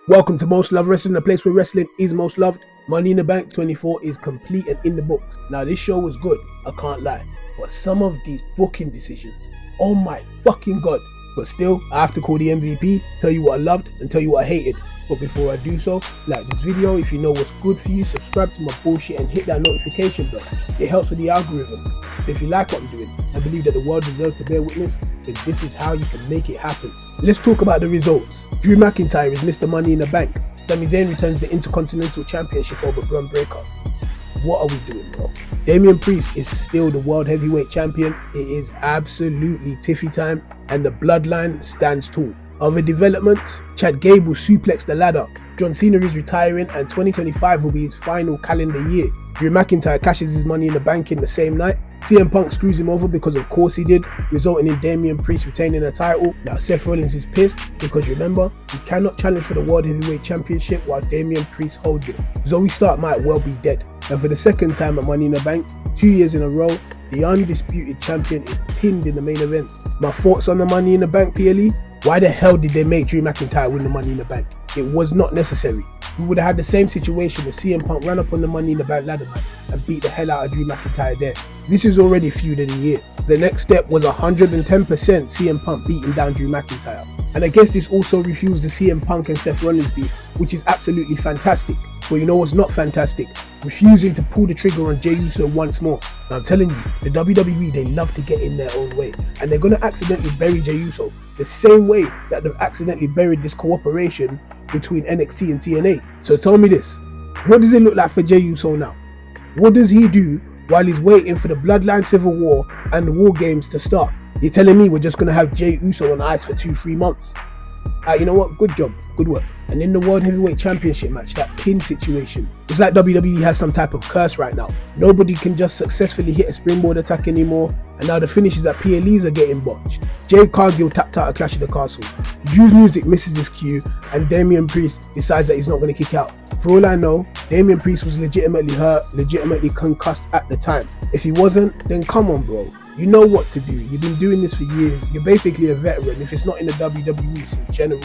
Welcome to Most Loved Wrestling, the place where wrestling is most loved. Money in the Bank 24 is complete and in the books. Now, this show was good, I can't lie. But some of these booking decisions, oh my fucking god. But still, I have to call the MVP, tell you what I loved and tell you what I hated. But before I do so, like this video if you know what's good for you, subscribe to my bullshit and hit that notification bell. It helps with the algorithm. If you like what I'm doing and believe that the world deserves to bear witness, then this is how you can make it happen. Let's talk about the results. Drew McIntyre is Mr. Money in the Bank. Sami Zayn returns the Intercontinental Championship over Bron Breakker. What are we doing, bro? Damian Priest is still the World Heavyweight Champion. It is absolutely tiffy time and the bloodline stands tall. Other developments, Chad Gable suplexed the ladder. John Cena is retiring and 2025 will be his final calendar year. Drew McIntyre cashes his Money in the Bank in the same night. CM Punk screws him over because of course he did, resulting in Damian Priest retaining the title. Now Seth Rollins is pissed because remember, he cannot challenge for the World Heavyweight Championship while Damian Priest holds it. Zoe Stark might well be dead. And for the second time at Money in the Bank, 2 years in a row, the undisputed champion is pinned in the main event. My thoughts on the Money in the Bank, PLE? Why the hell did they make Drew McIntyre win the Money in the Bank? It was not necessary. We would have had the same situation if CM Punk ran up on the Money in the Bank ladder match and beat the hell out of Drew McIntyre there. This is already feud of the year. The next step was 110% CM Punk beating down Drew McIntyre. And I guess this also refused the CM Punk and Seth Rollins beef, which is absolutely fantastic. But you know what's not fantastic? Refusing to pull the trigger on Jey Uso once more. Now I'm telling you, the WWE, they love to get in their own way. And they're going to accidentally bury Jey Uso the same way that they've accidentally buried this cooperation between NXT and TNA. So tell me this, what does it look like for Jey Uso now? What does he do while he's waiting for the Bloodline Civil War and the War Games to start? You're telling me we're just going to have Jey Uso on ice for 2-3 months? You know what? Good job. Good work. And in the World Heavyweight Championship match, that pin situation, it's like WWE has some type of curse right now. Nobody can just successfully hit a springboard attack anymore. And now the finishes at PLEs are getting botched. Jade Cargill tapped out a Clash of the Castle. Drew's music misses his cue and Damian Priest decides that he's not going to kick out. For all I know, Damian Priest was legitimately hurt, legitimately concussed at the time. If he wasn't, then come on, bro. You know what to do. You've been doing this for years. You're basically a veteran. If it's not in the WWE, it's in general.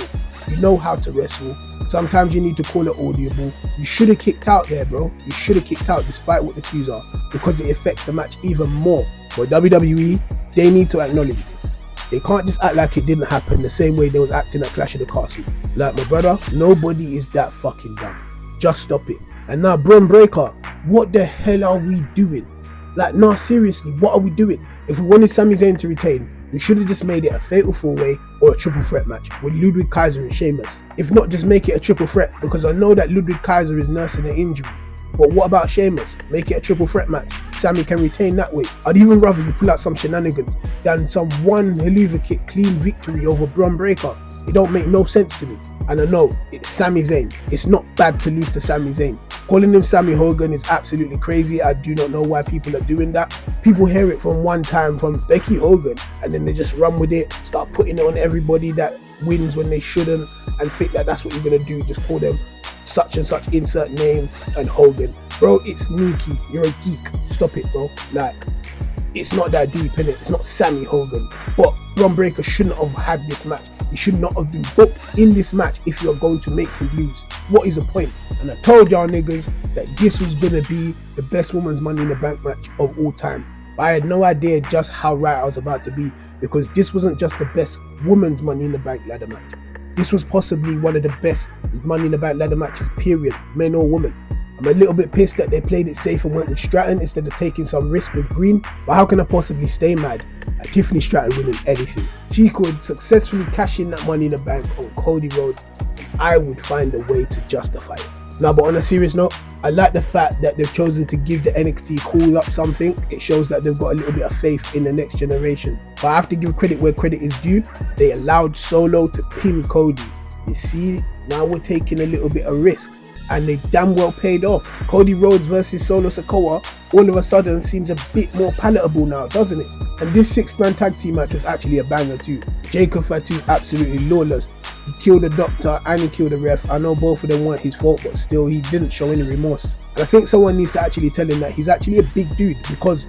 You know how to wrestle. Sometimes you need to call it audible. You should have kicked out there, bro. You should have kicked out despite what the cues are, because it affects the match even more. But WWE, they need to acknowledge this. They can't just act like it didn't happen the same way they was acting at Clash of the Castle. Like my brother, nobody is that fucking dumb. Just stop it. And now Bron Breakker, what the hell are we doing? Like, no, seriously, what are we doing? If we wanted Sami Zayn to retain, we should have just made it a fatal 4-way or a triple threat match with Ludwig Kaiser and Sheamus. If not, just make it a triple threat, because I know that Ludwig Kaiser is nursing an injury. But what about Sheamus? Make it a triple threat match. Sami can retain that way. I'd even rather you pull out some shenanigans than some one Helluva Kick clean victory over Bron Breakker. It don't make no sense to me. And I know, it's Sami Zayn. It's not bad to lose to Sami Zayn. Calling him Sammy Hogan is absolutely crazy. I do not know why people are doing that. People hear it from one time from Becky Hogan and then they just run with it, start putting it on everybody that wins when they shouldn't and think that that's what you're going to do. Just call them such and such insert name and Hogan. Bro, it's sneaky. You're a geek. Stop it, bro. Like, it's not that deep, innit? It's not Sammy Hogan. But Bron Breakker shouldn't have had this match. He should not have been booked in this match if you're going to make him lose. What is the point? And I told y'all niggas that this was gonna be the best women's Money in the Bank match of all time. But I had no idea just how right I was about to be, because this wasn't just the best women's Money in the Bank ladder match. This was possibly one of the best Money in the Bank ladder matches, period, men or women. I'm a little bit pissed that they played it safe and went with Stratton instead of taking some risk with Green, but how can I possibly stay mad at Tiffany Stratton winning anything? She could successfully cash in that Money in the Bank on Cody Rhodes, and I would find a way to justify it. Now, but on a serious note, I like the fact that they've chosen to give the NXT call up something. It shows that they've got a little bit of faith in the next generation. But I have to give credit where credit is due. They allowed Solo to pin Cody. You see, now we're taking a little bit of risks, and they damn well paid off. Cody Rhodes versus Solo Sikoa all of a sudden seems a bit more palatable now, doesn't it? And this 6-man tag team match was actually a banger too. Jacob Fatu absolutely lawless. He killed the doctor and he killed the ref. I know both of them weren't his fault, but still he didn't show any remorse. And I think someone needs to actually tell him that he's actually a big dude, because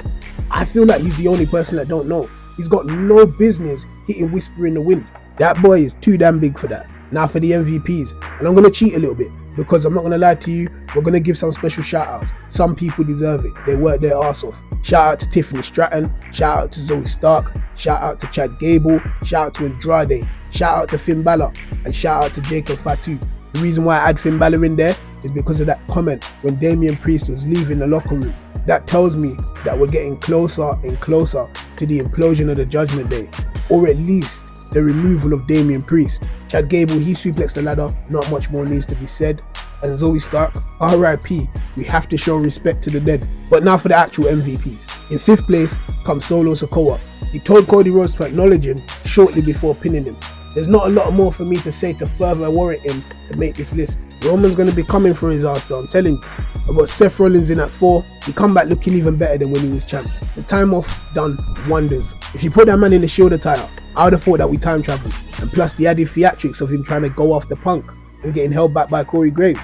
I feel like he's the only person that don't know. He's got no business hitting Whisper in the Wind. That boy is too damn big for that. Now for the MVPs, And I'm going to cheat a little bit because I'm not going to lie to you, we're going to give some special shout outs. Some people deserve it. They work their arse off. Shout out to Tiffany Stratton, shout out to Zoe Stark, shout out to Chad Gable, shout out to Andrade, shout out to Finn Balor, and shout out to Jacob Fatu. The reason why I add Finn Balor in there is because of that comment when Damian Priest was leaving the locker room. That tells me that we're getting closer and closer to the implosion of the Judgment Day, or at least the removal of Damian Priest. Chad Gable, he suplexed the ladder, not much more needs to be said. And Zoe Stark, RIP, we have to show respect to the dead. But now for the actual MVPs. In 5th place comes Solo Sikoa. He told Cody Rhodes to acknowledge him shortly before pinning him. There's not a lot more for me to say to further warrant him to make this list. Roman's going to be coming for his ass though, I'm telling you. I've got Seth Rollins in at 4. He come back looking even better than when he was champ. The time off done wonders. If you put that man in the Shield attire, I would have thought that we time traveled. And plus the added theatrics of him trying to go after Punk and getting held back by Corey Graves.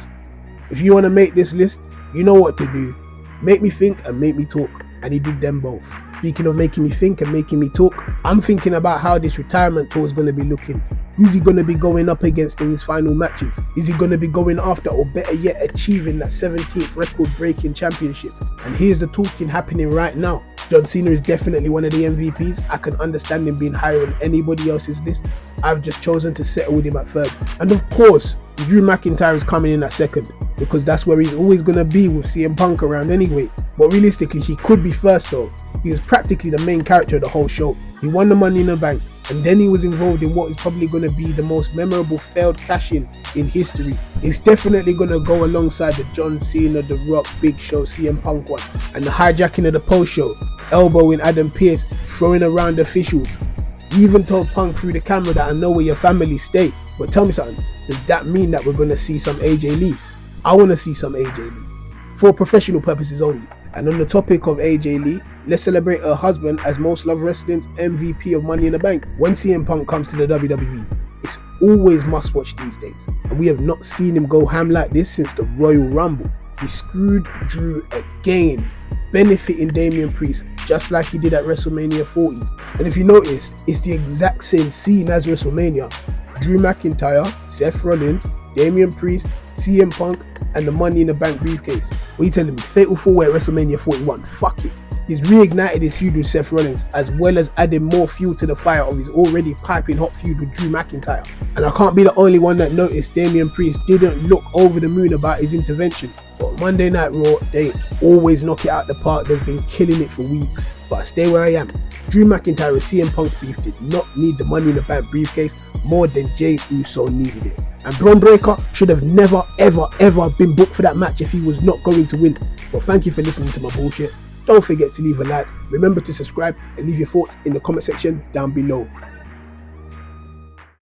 If you want to make this list, you know what to do. Make me think and make me talk. And he did them both. Speaking of making me think and making me talk, I'm thinking about how this retirement tour is going to be looking. Who's he going to be going up against in his final matches? Is he going to be going after, or better yet, achieving that 17th record-breaking championship? And here's the talking happening right now. John Cena is definitely one of the MVPs. I can understand him being higher on anybody else's list. I've just chosen to settle with him at 3rd. And of course, Drew McIntyre is coming in at 2nd, because that's where he's always going to be with CM Punk around anyway. But realistically, he could be 1st though. He was practically the main character of the whole show. He won the Money in the Bank, and then he was involved in what is probably going to be the most memorable failed cash-in history. It's definitely going to go alongside the John Cena, The Rock, Big Show, CM Punk one, and the hijacking of the post-show, elbowing Adam Pearce, throwing around officials. He even told Punk through the camera that I know where your family stay. But tell me something, does that mean that we're going to see some AJ Lee? I want to see some AJ Lee, for professional purposes only. And on the topic of AJ Lee, let's celebrate her husband as Most Loved Wrestling's MVP of Money in the Bank. When CM Punk comes to the WWE, it's always must watch these days. And we have not seen him go ham like this since the Royal Rumble. He screwed Drew again, benefiting Damian Priest just like he did at WrestleMania 40. And if you noticed, it's the exact same scene as WrestleMania. Drew McIntyre, Seth Rollins, Damian Priest, CM Punk, and the Money in the Bank briefcase. What are you telling me? Fatal 4-way at WrestleMania 41. Fuck it. He's reignited his feud with Seth Rollins, as well as adding more fuel to the fire of his already piping hot feud with Drew McIntyre. And I can't be the only one that noticed Damian Priest didn't look over the moon about his intervention. But Monday Night Raw, they always knock it out the park. They've been killing it for weeks. But I stay where I am. Drew McIntyre and CM Punk's beef did not need the Money in the Bank briefcase more than Jey Uso needed it. And Braun Breaker should have never ever been booked for that match if he was not going to win. But thank you for listening to my bullshit. Don't forget to leave a like, remember to subscribe, and leave your thoughts in the comment section down below.